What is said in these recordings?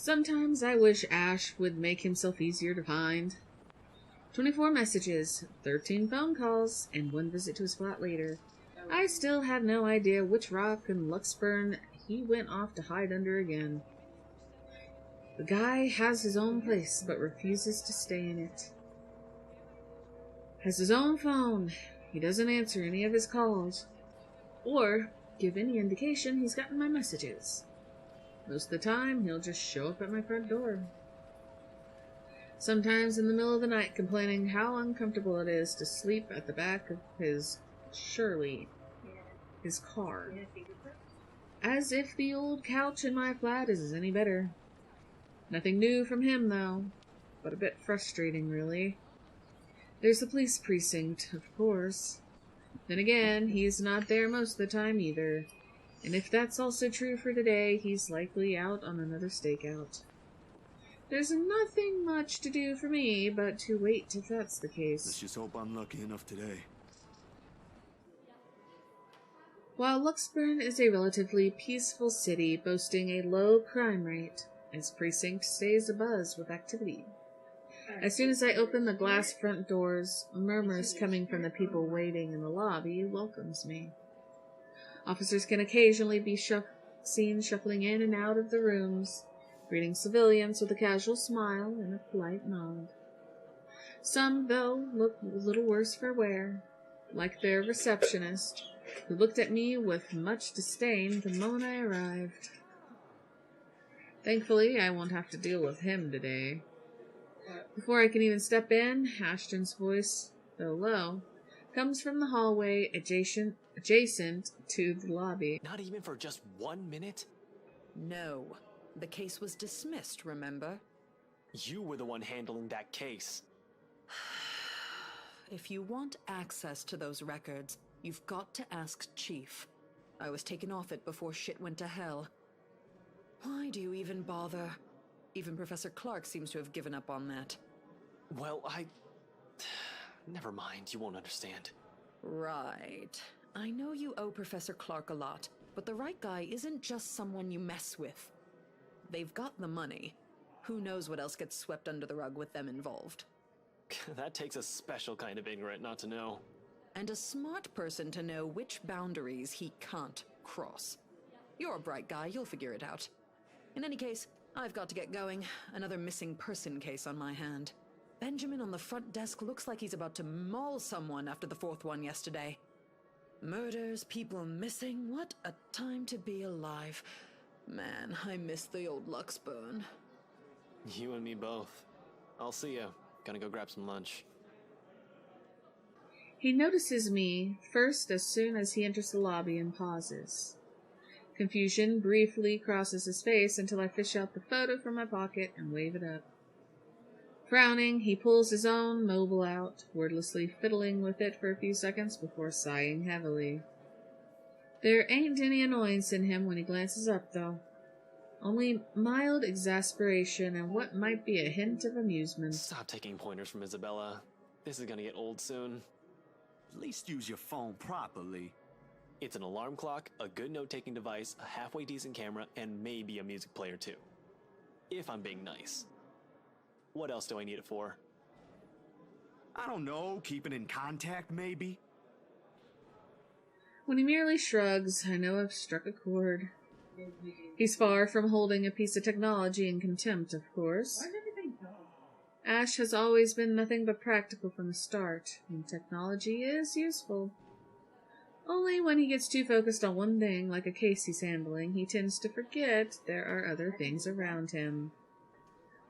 Sometimes I wish Ash would make himself easier to find. 24 messages, 13 phone calls, and 1 visit to his flat later. I still have no idea which rock in Luxburn he went off to hide under again. The guy has his own place, but refuses to stay in it. Has his own phone. He doesn't answer any of his calls, or give any indication he's gotten my messages. Most of the time, he'll just show up at my front door. Sometimes in the middle of the night, complaining how uncomfortable it is to sleep at the back of his car. As if the old couch in my flat is any better. Nothing new from him, though, but a bit frustrating, really. There's the police precinct, of course. Then again, he's not there most of the time either. And if that's also true for today, he's likely out on another stakeout. There's nothing much to do for me but to wait if that's the case. Let's just hope I'm lucky enough today. While Luxburn is a relatively peaceful city boasting a low crime rate, its precinct stays abuzz with activity. As soon as I open the glass front doors, murmurs coming from the people waiting in the lobby welcomes me. Officers can occasionally be seen shuffling in and out of the rooms, greeting civilians with a casual smile and a polite nod. Some, though, look a little worse for wear, like their receptionist, who looked at me with much disdain the moment I arrived. Thankfully, I won't have to deal with him today. Before I can even step in, Ashton's voice, though low, comes from the hallway adjacent to the lobby. Not even for just 1 minute? No. The case was dismissed, remember? You were the one handling that case. If you want access to those records, you've got to ask Chief. I was taken off it before shit went to hell. Why do you even bother? Even Professor Clark seems to have given up on that. Well, Never mind, you won't understand. Right. I know you owe Professor Clark a lot, but the right guy isn't just someone you mess with. They've got the money. Who knows what else gets swept under the rug with them involved? That takes a special kind of ignorant not to know. And a smart person to know which boundaries he can't cross. You're a bright guy, you'll figure it out. In any case, I've got to get going. Another missing person case on my hand. Benjamin on the front desk looks like he's about to maul someone after the 4th one yesterday. Murders, people missing, what a time to be alive. Man, I miss the old Luxburn. You and me both. I'll see you. Gonna go grab some lunch. He notices me first as soon as he enters the lobby and pauses. Confusion briefly crosses his face until I fish out the photo from my pocket and wave it up. Frowning, he pulls his own mobile out, wordlessly fiddling with it for a few seconds before sighing heavily. There ain't any annoyance in him when he glances up, though. Only mild exasperation and what might be a hint of amusement. Stop taking pointers from Isabella. This is gonna get old soon. At least use your phone properly. It's an alarm clock, a good note-taking device, a halfway decent camera, and maybe a music player too. If I'm being nice. What else do I need it for? I don't know, keeping in contact maybe? When he merely shrugs, I know I've struck a chord. He's far from holding a piece of technology in contempt, of course. Ash has always been nothing but practical from the start, and technology is useful. Only when he gets too focused on one thing, like a case he's handling, he tends to forget there are other things around him.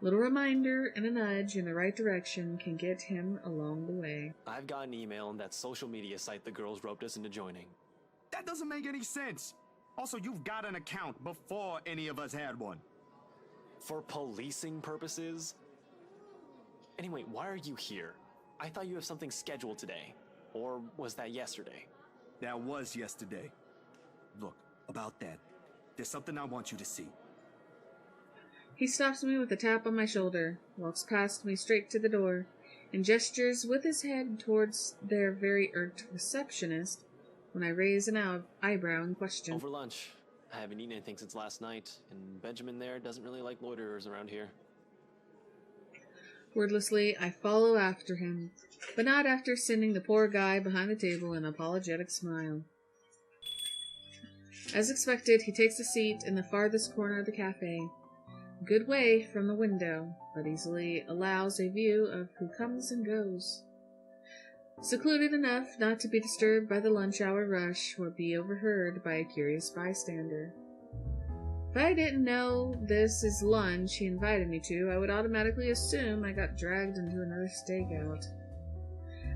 Little reminder and a nudge in the right direction can get him along the way. I've got an email on that social media site the girls roped us into joining. That doesn't make any sense. Also, you've got an account before any of us had one. For policing purposes? Anyway, why are you here? I thought you have something scheduled today. Or was that yesterday? That was yesterday. Look, about that, there's something I want you to see. He stops me with a tap on my shoulder, walks past me straight to the door, and gestures with his head towards their very irked receptionist when I raise an eyebrow in question. Over lunch. I haven't eaten anything since last night, and Benjamin there doesn't really like loiterers around here. Wordlessly, I follow after him, but not after sending the poor guy behind the table an apologetic smile. As expected, he takes a seat in the farthest corner of the cafe, a good way from the window, but easily allows a view of who comes and goes. Secluded enough not to be disturbed by the lunch hour rush or be overheard by a curious bystander. If I didn't know this is lunch he invited me to, I would automatically assume I got dragged into another stakeout.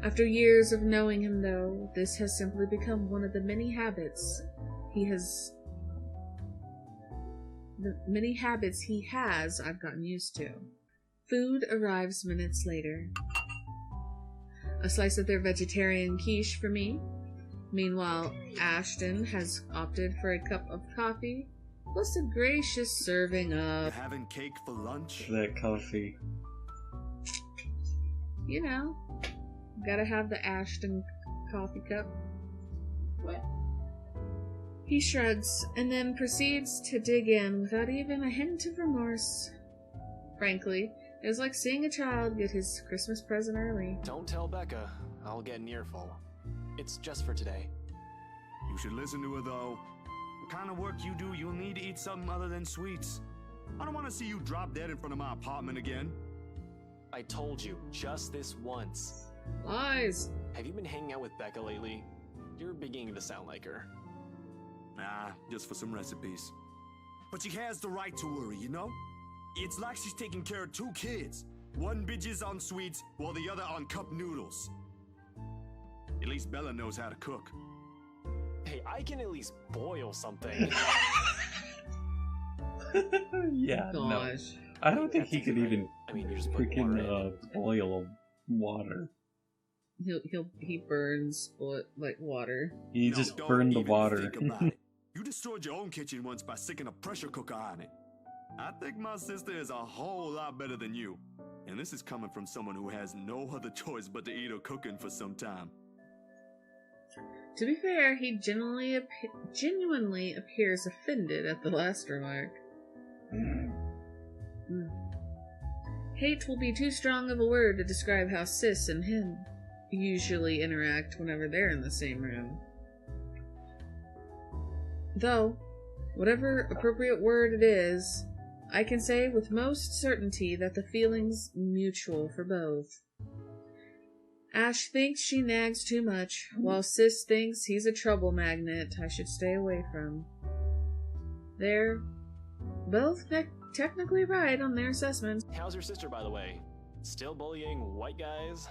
After years of knowing him, though, this has simply become one of the many habits he has I've gotten used to. Food arrives minutes later. A slice of their vegetarian quiche for me. Meanwhile, Ashton has opted for a cup of coffee, plus a gracious serving of... Having cake for lunch? That coffee. You know, gotta have the Ashton coffee cup. What? He shrugs, and then proceeds to dig in without even a hint of remorse. Frankly, it was like seeing a child get his Christmas present early. Don't tell Becca. I'll get an earful. It's just for today. You should listen to her, though. The kind of work you do, you'll need to eat something other than sweets. I don't want to see you drop dead in front of my apartment again. I told you, just this once. Lies. Have you been hanging out with Becca lately? You're beginning to sound like her. Nah, just for some recipes. But she has the right to worry, you know? It's like she's taking care of two kids. One bitches on sweets, while the other on cup noodles. At least Bella knows how to cook. Hey, I can at least boil something. Yeah, no. Gosh. I don't think That's he could easy, even right? I mean, you just put water freaking in. boil water. He burns like water. He No, just don't burned the even water. think about it. You destroyed your own kitchen once by sticking a pressure cooker on it. I think my sister is a whole lot better than you. And this is coming from someone who has no other choice but to eat her cooking for some time. To be fair, he genuinely appears offended at the last remark. Hate will be too strong of a word to describe how Sis and him usually interact whenever they're in the same room. Though, whatever appropriate word it is, I can say with most certainty that the feeling's mutual for both. Ash thinks she nags too much, while Sis thinks he's a trouble magnet I should stay away from. They're both technically right on their assessments. How's your sister, by the way? Still bullying white guys?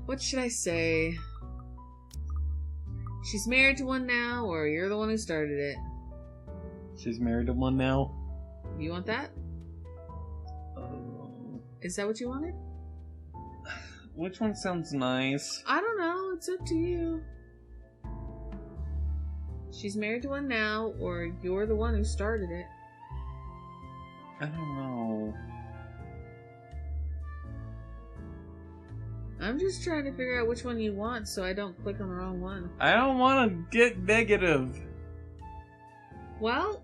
What should I say? She's married to one now, or you're the one who started it? She's married to one now. You want that? Is that what you wanted? Which one sounds nice? I don't know. It's up to you. She's married to one now, or you're the one who started it. I don't know. I'm just trying to figure out which one you want so I don't click on the wrong one. I don't want to get negative. Well,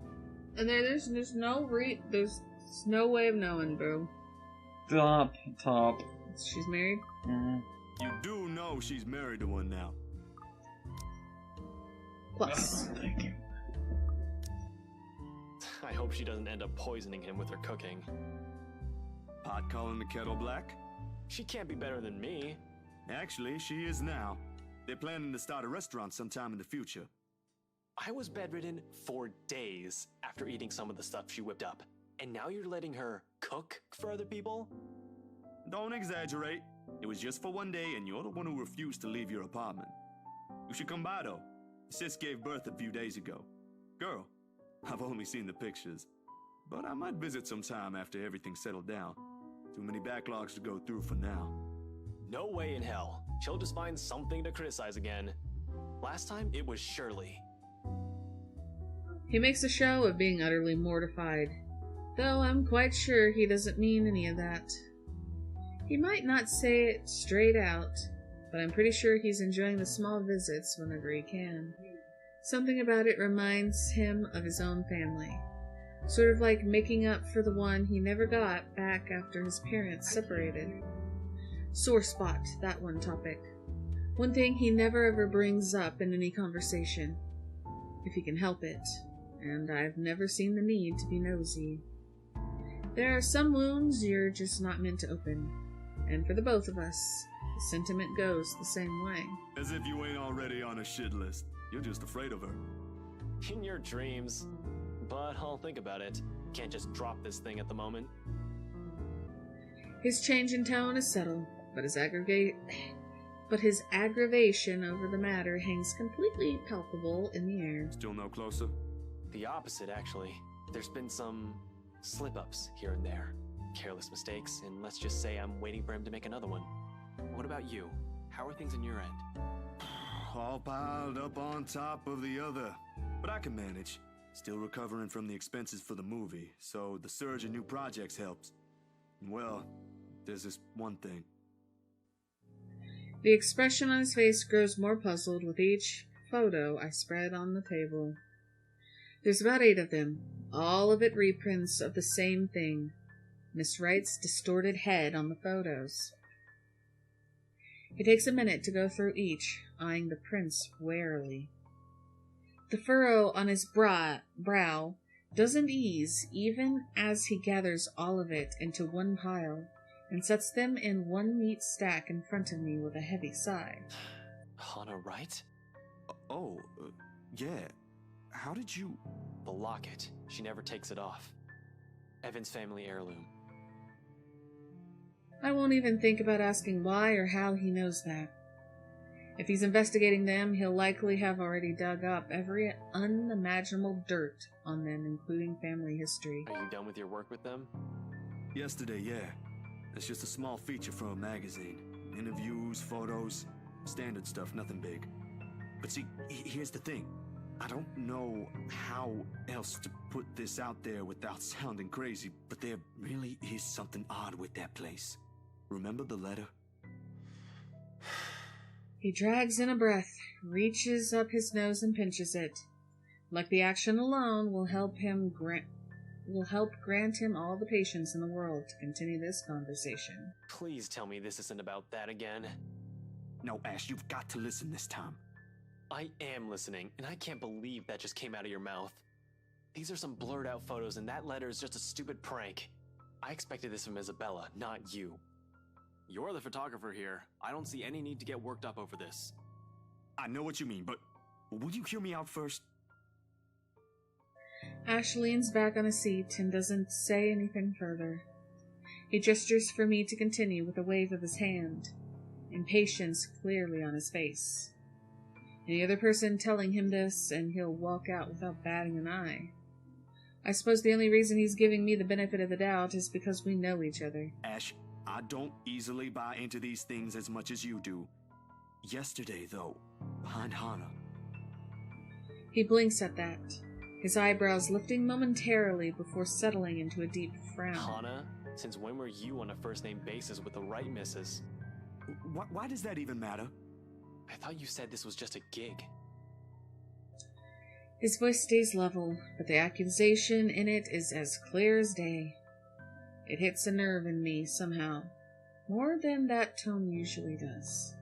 and there's no way of knowing, bro. Top. She's married? You do know she's married to one now. Plus. Thank you. I hope she doesn't end up poisoning him with her cooking. Pot calling the kettle black? She can't be better than me. Actually, she is now. They're planning to start a restaurant sometime in the future. I was bedridden for days after eating some of the stuff she whipped up. And now you're letting her cook for other people? Don't exaggerate. It was just for one day, and you're the one who refused to leave your apartment. You should come by, though. Sis gave birth a few days ago. Girl, I've only seen the pictures. But I might visit sometime after everything's settled down. Too many backlogs to go through for now. No way in hell. She'll just find something to criticize again. Last time, it was Shirley. He makes a show of being utterly mortified, though I'm quite sure he doesn't mean any of that. He might not say it straight out, but I'm pretty sure he's enjoying the small visits whenever he can. Something about it reminds him of his own family. Sort of like making up for the one he never got back after his parents separated. Sore spot, that one topic. One thing he never ever brings up in any conversation. If he can help it. And I've never seen the need to be nosy. There are some wounds you're just not meant to open. And for the both of us, the sentiment goes the same way. As if you ain't already on a shit list. You're just afraid of her. In your dreams. But I'll think about it. Can't just drop this thing at the moment. His change in tone is subtle, but his aggravation over the matter hangs completely palpable in the air. Still no closer? The opposite, actually. There's been some slip-ups here and there. Careless mistakes, and let's just say I'm waiting for him to make another one. What about you? How are things on your end? All piled up on top of the other. But I can manage. Still recovering from the expenses for the movie, so the surge in new projects helps. Well, there's this one thing. The expression on his face grows more puzzled with each photo I spread on the table. There's about 8 of them, all of it reprints of the same thing. Miss Wright's distorted head on the photos. He takes a minute to go through each, eyeing the prints warily. The furrow on his brow doesn't ease even as he gathers all of it into one pile and sets them in one neat stack in front of me with a heavy sigh. Hana Wright? Yeah. How did you... The locket. She never takes it off. Evan's family heirloom. I won't even think about asking why or how he knows that. If he's investigating them, he'll likely have already dug up every unimaginable dirt on them, including family history. Are you done with your work with them? Yesterday, yeah. It's just a small feature for a magazine. Interviews, photos, standard stuff, nothing big. But see, here's the thing. I don't know how else to put this out there without sounding crazy, but there really is something odd with that place. Remember the letter? He drags in a breath, reaches up his nose and pinches it. Like the action alone will help grant him all the patience in the world to continue this conversation. Please tell me this isn't about that again. No, Ash, you've got to listen this time. I am listening, and I can't believe that just came out of your mouth. These are some blurred out photos, and that letter is just a stupid prank. I expected this from Isabella, not you. You're the photographer here. I don't see any need to get worked up over this. I know what you mean, but will you hear me out first? Ash leans back on a seat and doesn't say anything further. He gestures for me to continue with a wave of his hand, impatience clearly on his face. Any other person telling him this, and he'll walk out without batting an eye. I suppose the only reason he's giving me the benefit of the doubt is because we know each other. Ash, I don't easily buy into these things as much as you do. Yesterday, though, behind Hana. He blinks at that, his eyebrows lifting momentarily before settling into a deep frown. Hana? Since when were you on a first-name basis with the Wright missus? Why does that even matter? I thought you said this was just a gig. His voice stays level, but the accusation in it is as clear as day. It hits a nerve in me somehow, more than that tone usually does.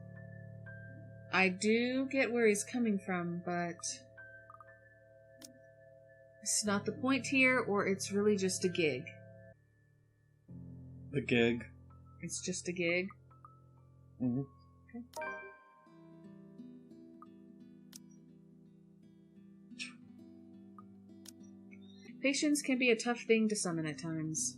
I do get where he's coming from, but it's not the point here, or it's really just a gig. The gig. It's just a gig. Mm-hmm. Okay. Patience can be a tough thing to summon at times.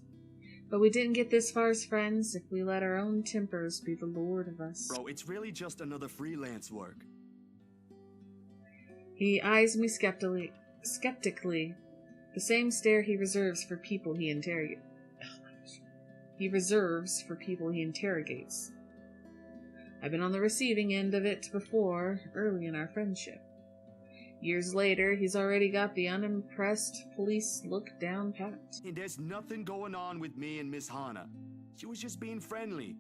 But we didn't get this far as friends if we let our own tempers be the lord of us. Bro, it's really just another freelance work. He eyes me skeptically, the same stare he reserves for people he interrogates. I've been on the receiving end of it before, early in our friendship. Years later, he's already got the unimpressed police look down pat. And there's nothing going on with me and Miss Hana. She was just being friendly.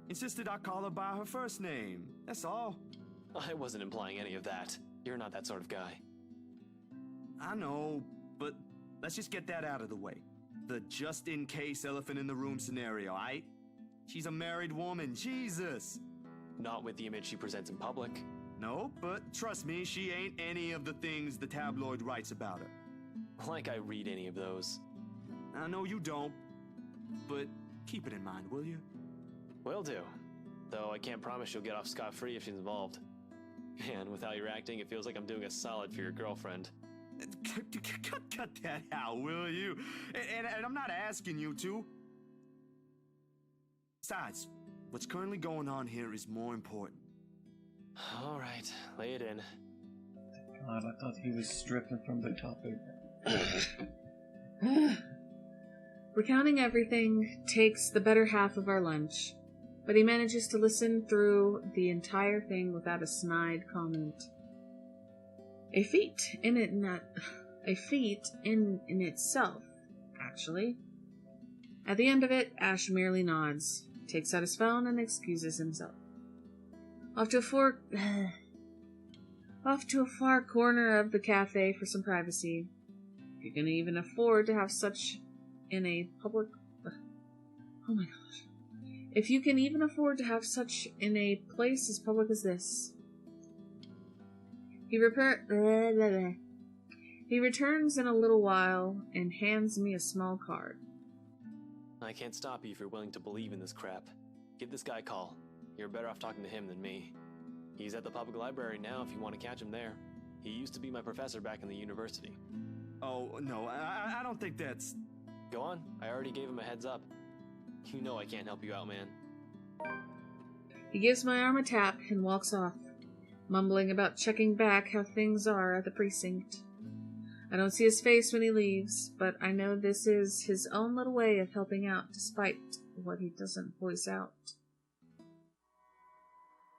Insisted I call her by her first name. That's all. I wasn't implying any of that. You're not that sort of guy. I know, but let's just get that out of the way. The just-in-case elephant-in-the-room scenario, aight? She's a married woman, Jesus! Not with the image she presents in public. No, but trust me, she ain't any of the things the tabloid writes about her. Like I read any of those. I know you don't, but keep it in mind, will you? Will do. Though I can't promise she'll get off scot-free if she's involved. And with how you're acting, it feels like I'm doing a solid for your girlfriend. Cut that out, will you? And I'm not asking you to. Besides, what's currently going on here is more important. All right, lay it in. God, I thought he was stripping from the topic. Recounting everything takes the better half of our lunch, but he manages to listen through the entire thing without a snide comment. A feat in itself, actually. At the end of it, Ash merely nods, takes out his phone, and excuses himself. Off to a far corner of the cafe for some privacy. If you can even afford to have such in a public... Oh my gosh. If you can even afford to have such in a place as public as this. He returns in a little while and hands me a small card. I can't stop you if you're willing to believe in this crap. Give this guy a call. You're better off talking to him than me. He's at the public library now if you want to catch him there. He used to be my professor back in the university. Oh, no, I don't think that's... Go on, I already gave him a heads up. You know I can't help you out, man. He gives my arm a tap and walks off, mumbling about checking back how things are at the precinct. I don't see his face when he leaves, but I know this is his own little way of helping out despite what he doesn't voice out.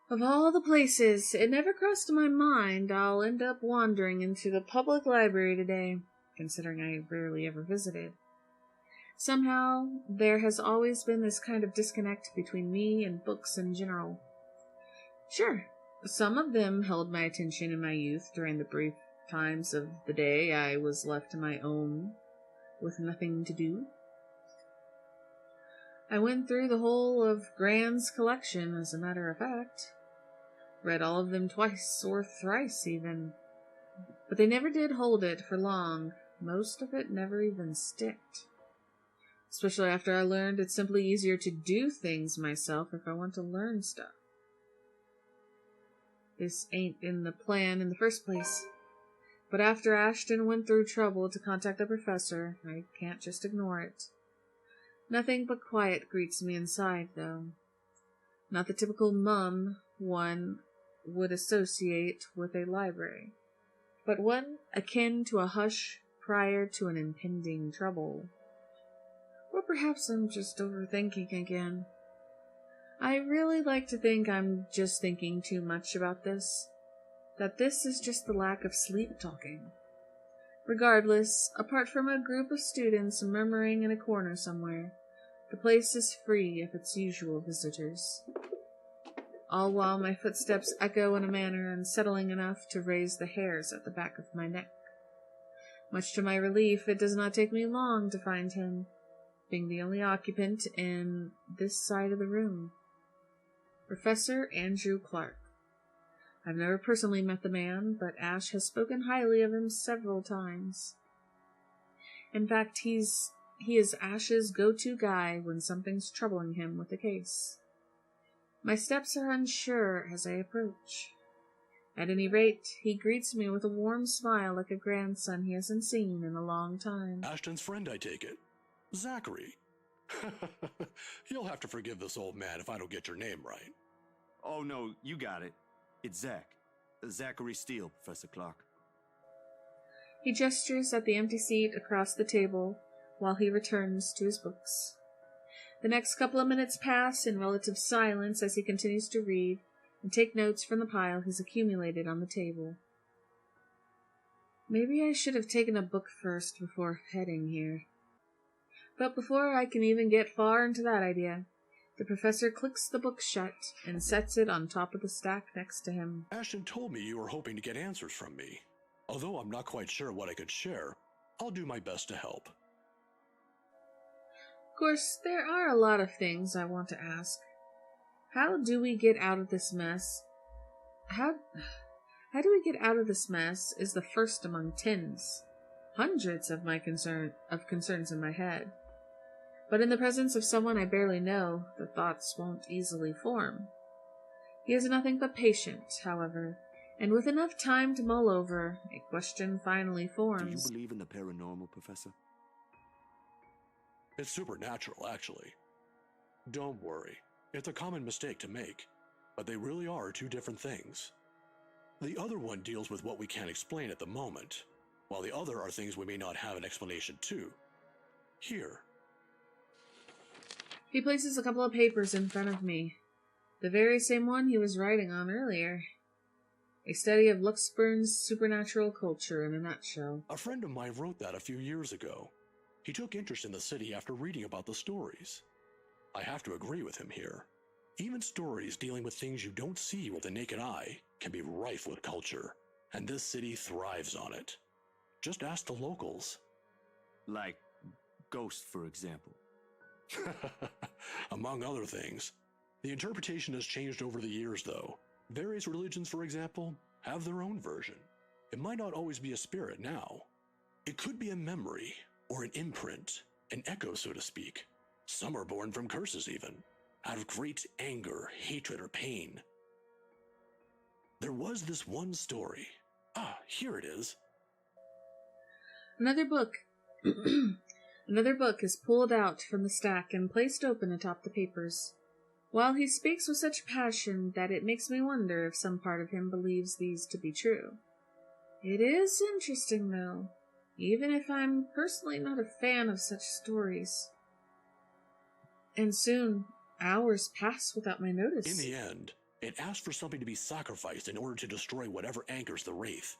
Of all the places, it never crossed my mind I'll end up wandering into the public library today, considering I rarely ever visited. Somehow, there has always been this kind of disconnect between me and books in general. Sure, some of them held my attention in my youth during the brief times of the day I was left to my own, with nothing to do. I went through the whole of Grand's collection, as a matter of fact. Read all of them twice, or thrice even. But they never did hold it for long. Most of it never even sticked. Especially after I learned it's simply easier to do things myself if I want to learn stuff. This ain't in the plan in the first place. But after Ashton went through trouble to contact the professor, I can't just ignore it. Nothing but quiet greets me inside, though. Not the typical mum one would associate with a library, but one akin to a hush prior to an impending trouble. Or perhaps I'm just overthinking again. I really like to think I'm just thinking too much about this, that this is just the lack of sleep talking. Regardless, apart from a group of students murmuring in a corner somewhere, the place is free of its usual visitors. All while my footsteps echo in a manner unsettling enough to raise the hairs at the back of my neck. Much to my relief, it does not take me long to find him, being the only occupant in this side of the room. Professor Andrew Clark. I've never personally met the man, but Ash has spoken highly of him several times. In fact, he is Ash's go-to guy when something's troubling him with a case. My steps are unsure as I approach. At any rate, he greets me with a warm smile like a grandson he hasn't seen in a long time. Ashton's friend, I take it. Zachary. You'll have to forgive this old man if I don't get your name right. Oh, no, you got it. It's Zach. Zachary Steele, Professor Clark. He gestures at the empty seat across the table while he returns to his books. The next couple of minutes pass in relative silence as he continues to read and take notes from the pile he's accumulated on the table. Maybe I should have taken a book first before heading here. But before I can even get far into that idea, the professor clicks the book shut and sets it on top of the stack next to him. Ashton told me you were hoping to get answers from me. Although I'm not quite sure what I could share, I'll do my best to help. Of course, there are a lot of things I want to ask. How do we get out of this mess? How do we get out of this mess is the first among tens, hundreds of concerns in my head. But in the presence of someone I barely know, the thoughts won't easily form. He is nothing but patient, however, and with enough time to mull over, a question finally forms. Do you believe in the paranormal, Professor? It's supernatural, actually. Don't worry. It's a common mistake to make, but they really are two different things. The other one deals with what we can't explain at the moment, while the other are things we may not have an explanation to. Here. He places a couple of papers in front of me. The very same one he was writing on earlier. A study of Luxburn's supernatural culture in a nutshell. A friend of mine wrote that a few years ago. He took interest in the city after reading about the stories. I have to agree with him here. Even stories dealing with things you don't see with the naked eye can be rife with culture, and this city thrives on it. Just ask the locals. Like ghosts, for example. Among other things. The interpretation has changed over the years, though. Various religions, for example, have their own version. It might not always be a spirit now. It could be a memory, or an imprint, an echo, so to speak. Some are born from curses, even, out of great anger, hatred, or pain. There was this one story. Ah, here it is. Another book. Another book is pulled out from the stack and placed open atop the papers. While he speaks with such passion that it makes me wonder if some part of him believes these to be true. It is interesting, though, even if I'm personally not a fan of such stories. And soon, hours pass without my notice. In the end, it asked for something to be sacrificed in order to destroy whatever anchors the wraith.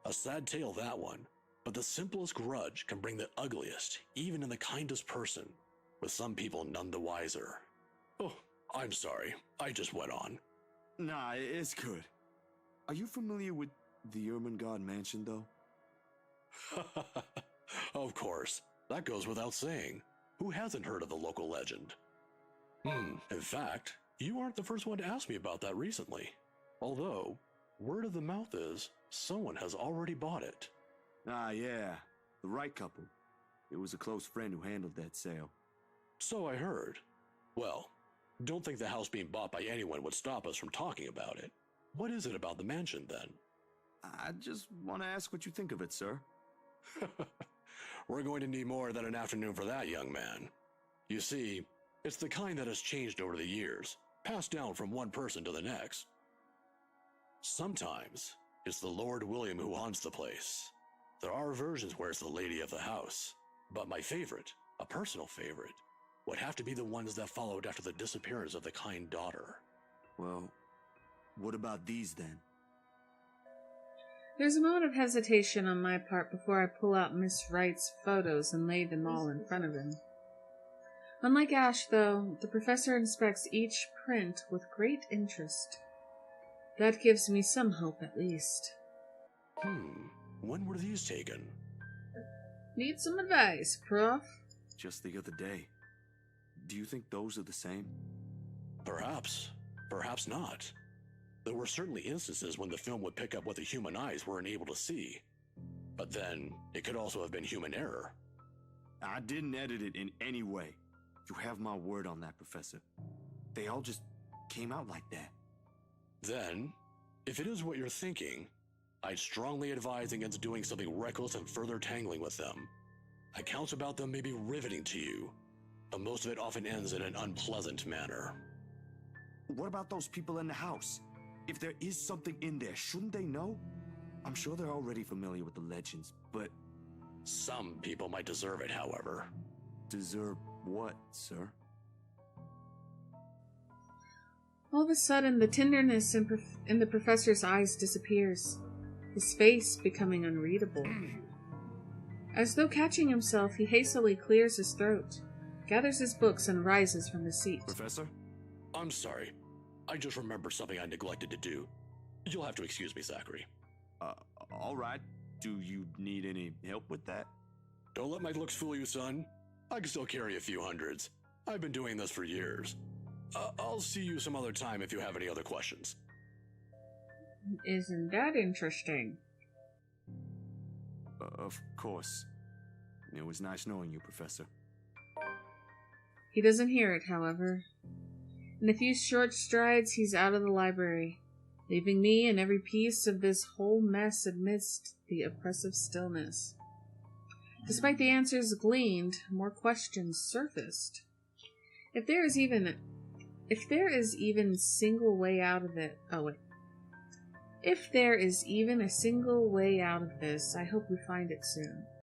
A sad tale, that one. But the simplest grudge can bring the ugliest, even in the kindest person, with some people none the wiser. Oh, I'm sorry. I just went on. Nah, it's good. Are you familiar with the Ermengarde Mansion, though? Of course. That goes without saying. Who hasn't heard of the local legend? In fact, you aren't the first one to ask me about that recently. Although, word of the mouth is, someone has already bought it. Ah, yeah. The Wright couple. It was a close friend who handled that sale. So I heard. Well, don't think the house being bought by anyone would stop us from talking about it. What is it about the mansion, then? I just want to ask what you think of it, sir. We're going to need more than an afternoon for that, young man. You see, it's the kind that has changed over the years, passed down from one person to the next. Sometimes, it's the Lord William who haunts the place. There are versions where it's the lady of the house, but my favorite, a personal favorite, would have to be the ones that followed after the disappearance of the kind daughter. Well, what about these then? There's a moment of hesitation on my part before I pull out Miss Wright's photos and lay them all in front of him. Unlike Ash, though, the professor inspects each print with great interest. That gives me some hope, at least. When were these taken? Need some advice, Prof? Just the other day. Do you think those are the same? Perhaps. Perhaps not. There were certainly instances when the film would pick up what the human eyes weren't able to see. But then, it could also have been human error. I didn't edit it in any way. You have my word on that, Professor. They all just came out like that. Then, if it is what you're thinking, I'd strongly advise against doing something reckless and further tangling with them. Accounts about them may be riveting to you, but most of it often ends in an unpleasant manner. What about those people in the house? If there is something in there, shouldn't they know? I'm sure they're already familiar with the legends, but... Some people might deserve it, however. Deserve what, sir? All of a sudden, the tenderness in the professor's eyes disappears, his face becoming unreadable. As though catching himself, he hastily clears his throat, gathers his books, and rises from his seat. Professor? I'm sorry. I just remembered something I neglected to do. You'll have to excuse me, Zachary. All right. Do you need any help with that? Don't let my looks fool you, son. I can still carry a few hundreds. I've been doing this for years. I'll see you some other time if you have any other questions. Isn't that interesting? Of course. It was nice knowing you, Professor. He doesn't hear it, however. In a few short strides, he's out of the library, leaving me and every piece of this whole mess amidst the oppressive stillness. Despite the answers gleaned, more questions surfaced. If there is even single way out of it. Oh wait. If there is even a single way out of this, I hope we find it soon.